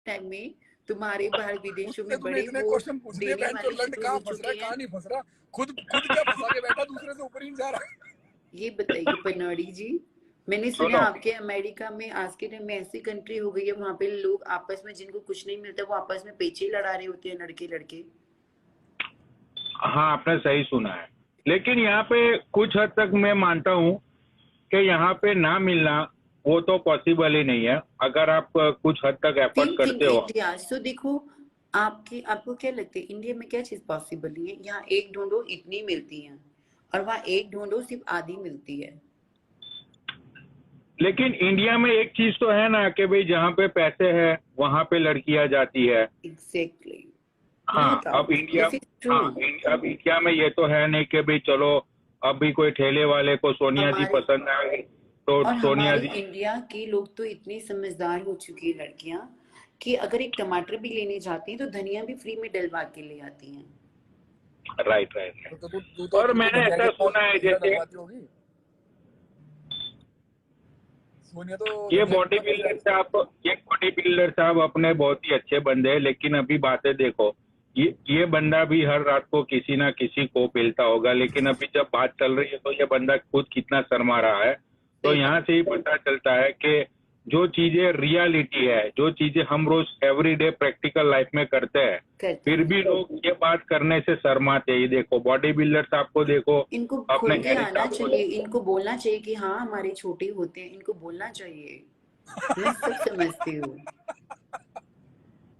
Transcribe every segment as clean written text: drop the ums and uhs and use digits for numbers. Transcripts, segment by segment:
Time में तुम्हारे बाहर विदेशों में तुमने बड़े इतने वो क्वेश्चन पूछ दिए, देने वाले लंड शुरू कहाँ हो फंस रहा है, चुके कहाँ हैं। नहीं फंस रहा, खुद क्या फंसा के बैठा, दूसरे से ऊपर ही जा रहा है। ये बताइए पनौड़ी जी, मैंने सुना आपके अमेरिका में आज के टाइम में ऐसी कंट्री हो गई है, वहां पे लोग आपस में जिनको कुछ नहीं मिलता वो आपस में पेचे लड़ा रहे होते हैं, लड़के लड़के। हाँ, आपने सही सुना है, लेकिन यहाँ पे कुछ हद तक मैं मानता हूँ कि यहाँ पे ना मिलना वो तो पॉसिबल ही नहीं है, अगर आप कुछ हद तक एफर्ट करते हो। इंडिया तो देखो, आपको क्या लगता है इंडिया में क्या चीज पॉसिबल नहीं है? यहाँ एक ढूंढो इतनी मिलती है, और वहाँ एक ढूंढो सिर्फ आधी मिलती है। लेकिन इंडिया में एक चीज तो है ना कि भाई जहाँ पे पैसे है वहां पे लड़कियां जाती है। एग्जैक्टली। हाँ, अब इंडिया में ये तो है नहीं कि भाई चलो अभी कोई ठेले वाले को सोनिया जी पसंद आ गई तो और सोनिया हमारे जी। इंडिया के लोग तो इतनी समझदार हो चुकी है लड़कियां कि अगर एक टमाटर भी लेने जाती हैं तो धनिया भी फ्री में डलवा के ले आती हैं। राइट। और मैंने ऐसा सुना है जैसे सोनिया तो ये बॉडी बिल्डर साहब अपने बहुत ही अच्छे बंदे हैं, लेकिन अभी बातें देखो, ये बंदा भी हर रात को किसी ना किसी को मिलता होगा, लेकिन अभी जब बात चल रही है तो ये बंदा खुद कितना शर्मा रहा है। तो यहाँ से ही पता चलता है कि जो चीजें रियलिटी है, जो चीजें हम रोज एवरीडे प्रैक्टिकल लाइफ में करते हैं, फिर भी लोग ये बात करने से शर्माते। ही देखो बॉडी बिल्डर साहब को देखो, इनको खुल के आना चाहिए, इनको बोलना चाहिए कि हाँ हमारे छोटे होते हैं, इनको बोलना चाहिए। मैं सब समझती हूँ,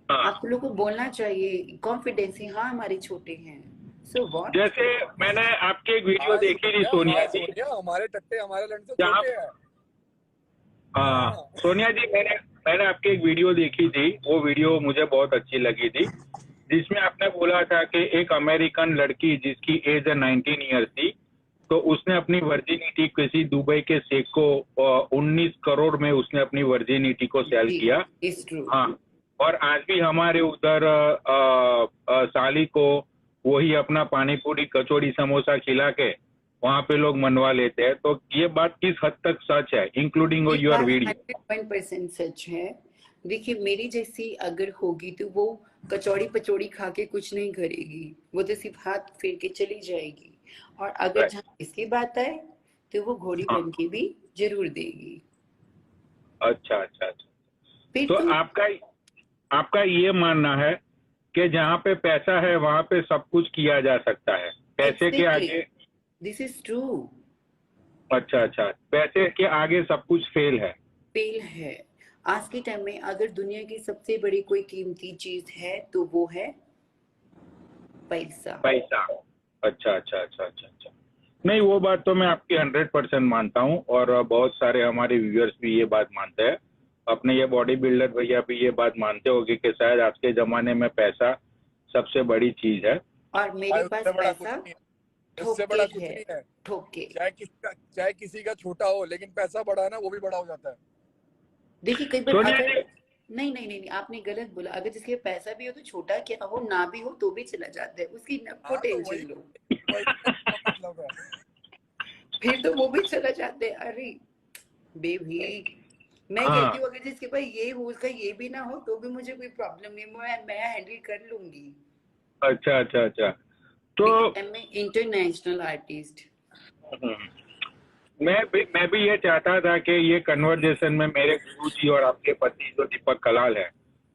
आप लोगों को बोलना चाहिए कॉन्फिडेंस, हाँ हमारे छोटे हैं। So what? जैसे मैंने आपकी एक वीडियो देखी थी सोनिया जी, हमारे टट्टे हमारे लड़के से छोटे हैं। हाँ सोनिया जी, मैंने आपकी एक वीडियो देखी थी, वो वीडियो मुझे बहुत अच्छी लगी थी, जिसमें आपने बोला था कि एक अमेरिकन लड़की जिसकी एज 19 ईयर्स थी, तो उसने अपनी वर्जिनिटी किसी दुबई के शेख को 19 करोड़ में उसने अपनी वर्जिनिटी को सेल किया। हाँ, और आज भी हमारे उधर साली को वही अपना पानी पूरी कचौड़ी समोसा खिला के वहाँ पे लोग मनवा लेते हैं। तो ये बात किस हद तक सच है, इंक्लूडिंग योर वीडियो? 100% सच है। देखिए मेरी जैसी अगर होगी तो वो कचौड़ी पचौड़ी खा के कुछ नहीं करेगी, वो तो सिर्फ हाथ फेर के चली जाएगी। और अगर जहाँ इसकी बात आए तो वो घोड़ी बन के भी जरूर देगी। अच्छा। तो आपका ये मानना है कि जहाँ पे पैसा है वहाँ पे सब कुछ किया जा सकता है, पैसे के आगे? This is true. अच्छा, पैसे के आगे सब कुछ फेल है। आज के टाइम में अगर दुनिया की सबसे बड़ी कोई कीमती चीज है तो वो है पैसा। अच्छा। नहीं, वो बात तो मैं आपकी 100% मानता हूँ, और बहुत सारे हमारे व्यूअर्स भी ये बात मानते हैं। अपने ये बॉडी बिल्डर भैया भी ये बात मानते होंगे कि शायद आज के जमाने में पैसा सबसे बड़ी चीज है। और मेरे पास पैसा इससे बड़ा कुछ नहीं है। ठोके चाहे किसी का छोटा हो, लेकिन पैसा बड़ा है ना, वो भी बड़ा हो जाता है। देखिए कई बार अगर नहीं आपने गलत बोला, अगर जिसके पैसा भी हो तो छोटा क्या हो, ना भी हो तो भी चला जाता है, उसकी नको टेंशन लो। फिर तो वो भी चला जाते हैं। अरे बेबी मैं कहती हूँ अगर जिसके पास ये हो उसका ये भी ना हो तो भी मुझे कोई प्रॉब्लम नहीं, मैं हैंडल कर लूंगी। अच्छा। तो मैं इंटरनेशनल आर्टिस्ट। मैं भी ये चाहता था कि ये कन्वर्जेशन में मेरे गुरुजी और आपके पति जो दीपक कलाल है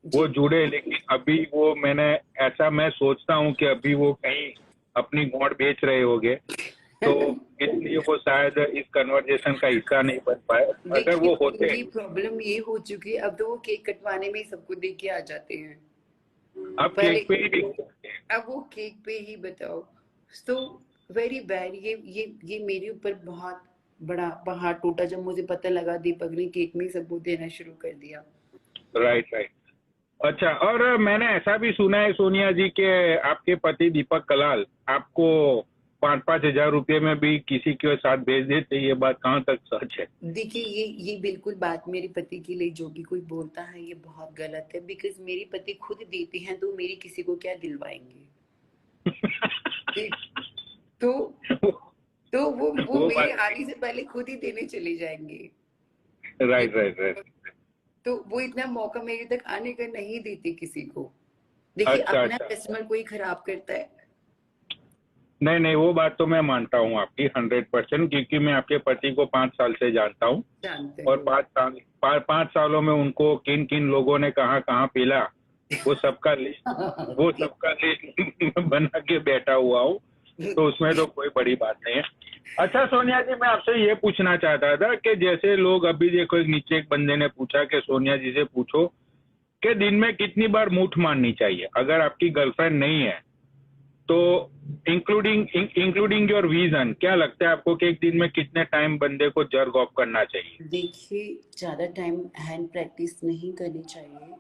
वो जुड़े, लेकिन अभी वो मैं सोचता हूँ कि अभी वो कहीं अपनी गौड़ बेच रहे होंगे, तो इसलिए वो शायद इस कन्वर्जेशन का हिस्सा नहीं बन पाए। अगर वो होते, प्रॉब्लम ये हो चुकी है अब तो वो केक कटवाने में सबको देख के आ जाते हैं। अब केक पे ही अब वो केक पे ही बताओ। So very bad. ये मेरे ऊपर बहुत बड़ा पहाड़ टूटा जब मुझे पता लगा दीपक ने केक में सबको देना शुरू कर दिया। राइट। अच्छा, और मैंने ऐसा भी सुना है सोनिया जी के आपके पति दीपक कलाल आपको 5-5 हजार रुपये में भी किसी के साथ भेज देते, ये बात कहाँ तक सच है? देखिए ये बिल्कुल बात मेरे पति के लिए जो भी कोई बोलता है ये बहुत गलत है, बिकॉज मेरे पति खुद देते हैं तो मेरी किसी को क्या दिलवाएंगे। तो वो मेरे आने से पहले खुद ही देने चले जाएंगे। राइट। तो वो इतना मौका मेरे तक आने का नहीं देती किसी को। देखिए अच्छा अपना अच्छा। कस्टमर कोई खराब करता है। नहीं नहीं, वो बात तो मैं मानता हूँ आपकी 100%, क्योंकि मैं आपके पति को 5 साल से जानता हूँ। जानते और हो 5 सालों में उनको किन किन लोगों ने कहाँ कहाँ पीला, वो सबका लिस्ट बना के बैठा हुआ हूँ। तो उसमें तो कोई बड़ी बात नहीं है। अच्छा सोनिया जी, मैं आपसे ये पूछना चाहता था कि जैसे लोग अभी देखो, एक नीचे एक बंदे ने पूछा कि सोनिया जी से पूछो कि दिन में कितनी बार मूठ मारनी चाहिए अगर आपकी गर्लफ्रेंड नहीं है, तो इंक्लूडिंग योर विजन, क्या लगता है आपको कि एक दिन में कितने टाइम बंदे को जर्क ऑफ करना चाहिए? देखिए ज्यादा टाइम हैंड प्रैक्टिस नहीं करनी चाहिए।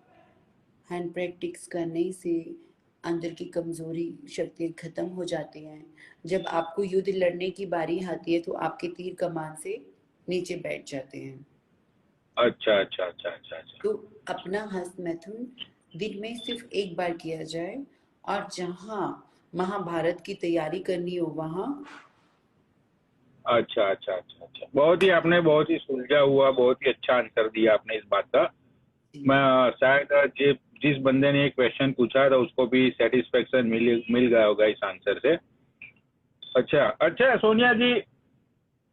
हैंड प्रैक्टिस करने से अंदर की कमजोरी शक्तियाँ खत्म हो जाती हैं। जब आपको युद्ध लड़ने की बारी आती है तो आपके तीर कमान से नीचे बैठ जाते हैं। अच्छा अच्छा अच्छा अच्छा अच्छा। तो अपना हस्त मैथुन दिन में सिर्फ एक बार किया जाए, और जहाँ महाभारत की तैयारी करनी हो वहां। अच्छा अच्छा अच्छा अच्छा, बहुत ही आपने बहुत ही सुलझा हुआ, बहुत ही अच्छा आंसर दिया आपने इस बात का। मैं शायद जिस बंदे ने ये क्वेश्चन पूछा था उसको भी सेटिस्फेक्शन मिल गया होगा इस आंसर से। अच्छा अच्छा सोनिया जी,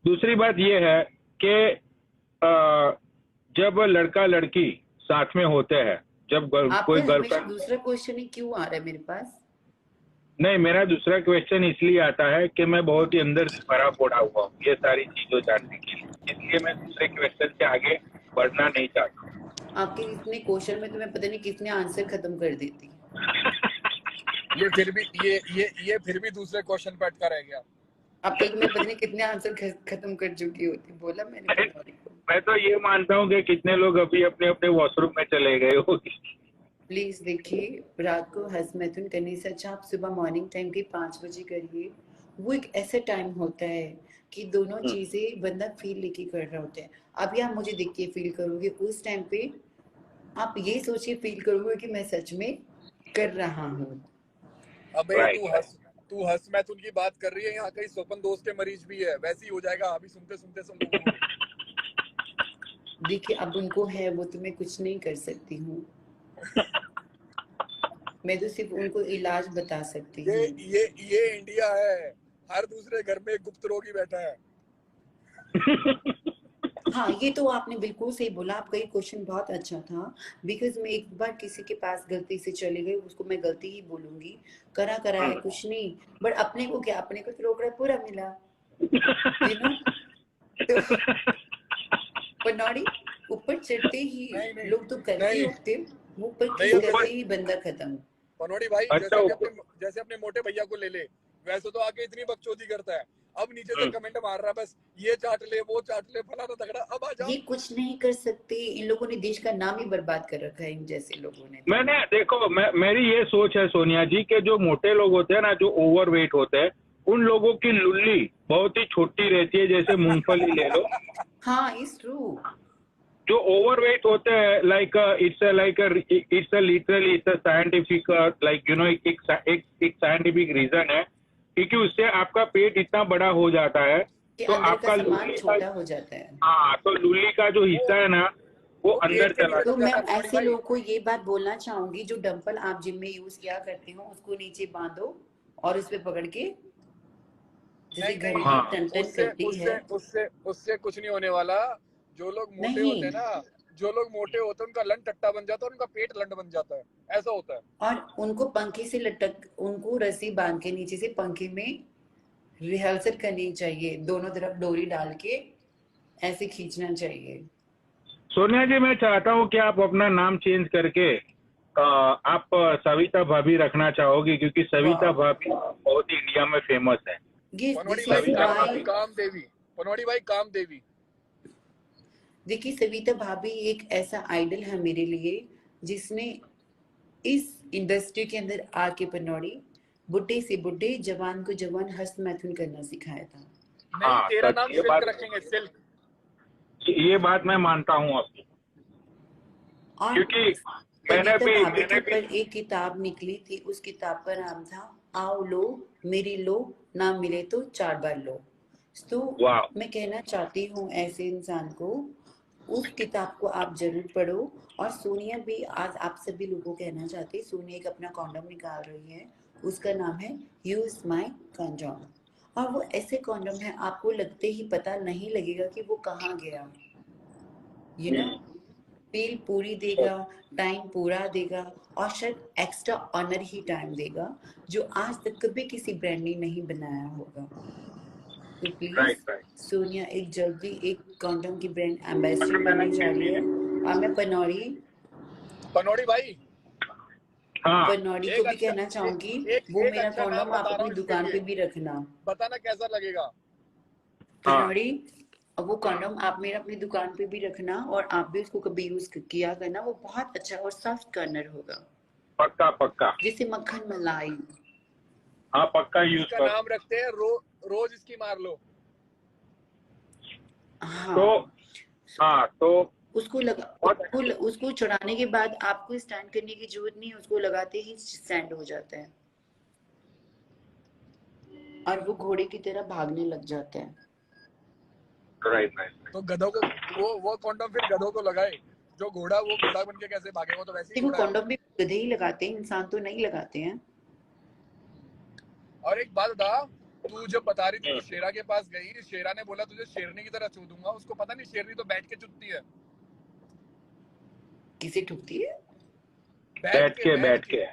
दूसरी बात ये है कि जब लड़का लड़की साथ में होते हैं, जब कोई आपका हमेशा गर्लफ्रेंड। दूसरा क्वेश्चन ही क्यों आ रहा है मेरे पास? नहीं, मेरा दूसरा क्वेश्चन इसलिए आता है कि मैं बहुत ही अंदर से भरा पड़ा हुआ हूँ ये सारी चीजों जानने के लिए, इसलिए मैं दूसरे क्वेश्चन से आगे बढ़ना नहीं चाहता। आपके इतने क्वेश्चन में तो मैं पता नहीं कितने आंसर खत्म कर देती। ये फिर भी ये फिर भी दूसरे क्वेश्चन पे अटका रह गया। अब तक तो मैं पता नहीं कितने आंसर खत्म कर चुकी होती, बोला मैंने पनौरी को। मैं तो ये मानता हूँ कि कितने लोग अभी अपने अपने वॉशरूम में चले गए होंगे। प्लीज देखिए, रात को हस्त मैथुन करने से अच्छा आप सुबह मॉर्निंग टाइम के 5 बजे करिए। वो एक ऐसा टाइम होता है कि दोनों चीजें बंदा फील लेके कर रहा होता है। अभी आप मुझे देख के फील करोगे, उस टाइम पे आप ये सोचिए फील करोगे कि मैं सच में कर रहा हूँ। अबे राइट राइट। तू हंस मैथुन की बात कर रही है, यहाँ कहीं स्वपन दोस्त के मरीज भी है, वैसे ही हो जाएगा अभी सुनते सुनते सब लोगों को भी। देखिए अब उनको है, वो तो मैं कुछ नहीं कर सकती हूँ। मैं तो सिर्फ उनको इलाज बता सकती ये हूँ। ये ये इंडिया है, हर दूसरे घर में एक गुप्त रोगी बैठा है। हाँ ये तो आपने बिल्कुल सही बोला, आपका ये क्वेश्चन बहुत अच्छा था। बिकॉज मैं एक बार किसी के पास गलती से चले गई, उसको मैं गलती ही बोलूंगी। करा करा है कुछ नहीं, बट अपने को क्या, अपने को तो रोकड़ा पूरा मिला, यू नो। तो पनौड़ी ऊपर चढ़ते ही नहीं नहीं लोग तो करके नहीं उठते, वो ऊपर नहीं किस अबे करते ऊपर। ही बंदा खत्म। पनौड़ी भाई, अच्छा ऊपर। जैसे अपने मोटे भैया को ले ले, वैसे तो आके इतनी बकचोदी करता है, अब नीचे से कमेंट मार रहा है बस ये चाट ले वो चाट ले फलाना तगड़ा, अब आ जा। ये कुछ नहीं कर सकते, इन लोगों ने देश का नाम ही बर्बाद कर रखा है, इन जैसे लोगों ने तो। मैंने देखो, मेरी ये सोच है सोनिया जी कि जो मोटे लोग होते हैं ना, जो ओवरवेट होते हैं, उन लोगों की लुल्ली बहुत ही छोटी रहती है, जैसे मूंगफली ले लो। हाँ इट्स ट्रू। जो ओवरवेट होते हैं, like it's a literally it's a scientific, like you know, एक साइंटिफिक रीजन है, क्योंकि उससे आपका पेट इतना बड़ा हो जाता है कि तो अंदर का आपका सामान लुल्ली का, छोटा हो जाता है। हाँ, तो लुल्ली का जो हिस्सा है ना वो वो अंदर पेट के चला नीचे तो रुक जाता मैं जाता है पनौड़ी ऐसे भाई। लोगों को ये बात बोलना चाहूंगी, जो डंपल आप जिम में यूज किया करते हो उसको नीचे बांधो और उस पे पकड़ के जैसे नहीं नहीं, घड़ी है। टन टन उससे करती है। उससे उससे उससे कुछ नहीं होने वाला। जो लोग मोटे होते नहीं, हैं ना, जो लोग मोटे होते हैं उनका लन टट्टा बन जाता है और उनका पेट लंड बन जाता है, ऐसा होता है। और उनको पंखे से लटक, उनको रस्सी बांध के नीचे से पंखे में रिहर्सल करनी चाहिए, दोनों तरफ डोरी डाल के ऐसे खींचना चाहिए। सोनिया जी, मैं चाहता हूँ कि आप अपना नाम चेंज करके आप सविता भाभी रखना चाहोगी, क्योंकि सविता वाह, भाभी बहुत ही इंडिया में फेमस है। पनौड़ी दिस भाई इज सविता काम भाभी। माय। काम देवी, पनौड़ी भाई काम देवी। देखिए सविता भाभी एक ऐसा आइडल है मेरे लिए, जिसने इस इंडस्ट्री के अंदर आके पनौड़ी बुड्ढे से बुड्ढे जवान को जवान हस्त मैथुन करना सिखाया था। नहीं, हाँ तेरा सच, नाम सिल्क रखेंगे, सिल्क। ये बात मैं मानता हूँ आपकी, और क्योंकि सविता भाभी के मैंने भी। ऊपर एक किताब निकली थी, उस किताब का नाम था आओ लो मेरी लो, ना मिले तो 4 बार लो। तो वाह। मैं कहना चाहती हूँ ऐसे इंसान को उस किताब को आप जरूर पढ़ो। और सोनिया भी आज आप सभी लोगों को कहना चाहती है, सोनिया एक अपना कॉन्डम निकाल रही है, उसका नाम है यूज माई कॉन्डम। और वो ऐसे कॉन्डम है आपको लगते ही पता नहीं लगेगा कि वो कहाँ गया, यू नो, फील पूरी देगा, टाइम पूरा देगा, और शायद एक्स्ट्रा ऑनर ही टाइम देगा जो आज तक कभी किसी ब्रांड ने नहीं बनाया होगा। तो प्लीज राइट। सोनिया एक जल्दी एक कॉन्डम की ब्रांड एम्बेसडर बनने जा रही है। और मैं पनौड़ी भाई, हाँ पनौड़ी को भी कहना चाहूंगी, वो एक मेरा अच्छा नाम कॉन्डम आप बता रहा अपनी हूँ इसके दुकान पे लिए, भी रखना। बताना कैसा लगेगा। हाँ पनौड़ी, अब वो कॉन्डम आप मेरा अपनी दुकान पे भी रखना, और आप भी उसको कभी यूज किया करना, वो बहुत अच्छा और सॉफ्ट कर्नर होगा, पक्का पक्का, जैसे मक्खन मलाई। हाँ पक्का यूज इसका कर। नाम रखते हैं रोज इसकी मार लो। हाँ, तो हाँ तो उसको लगा, उसको चढ़ाने के बाद आपको स्टैंड करने की जरूरत नहीं है, उसको लगाते ही स्टैंड हो जाता है और वो घोड़े की तरह भागने लग जाता है। राइट। तो गधों को वो कॉन्डम फिर गधों को लगाए, जो घोड़ा वो घोड़ा बन के कैसे भागे, वो तो वैसे ही देखो घोड़ा है। कॉन्डम भी गधे ही लगाते हैं, इंसान तो नहीं लगाते हैं। और एक बात बता, तू जब बता रही थी तू शेरा के पास गई, शेरा ने बोला तुझे शेरनी की तरह चू दूंगा, उसको पता नहीं शेरनी तो बैठ के चुटती है। किसे ठुकती है? बैठ के।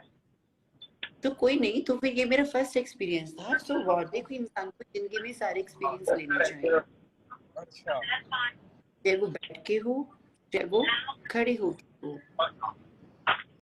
तो कोई नहीं, तो फिर ये मेरा फर्स्ट एक्सपीरियंस था। सो व्हाट, देखो इंसान को जिंदगी में सारे एक्सपीरियंस लेने चाहिए, अच्छा, चाहे वो बैठ के हो, चाहे वो खड़े हो के हो।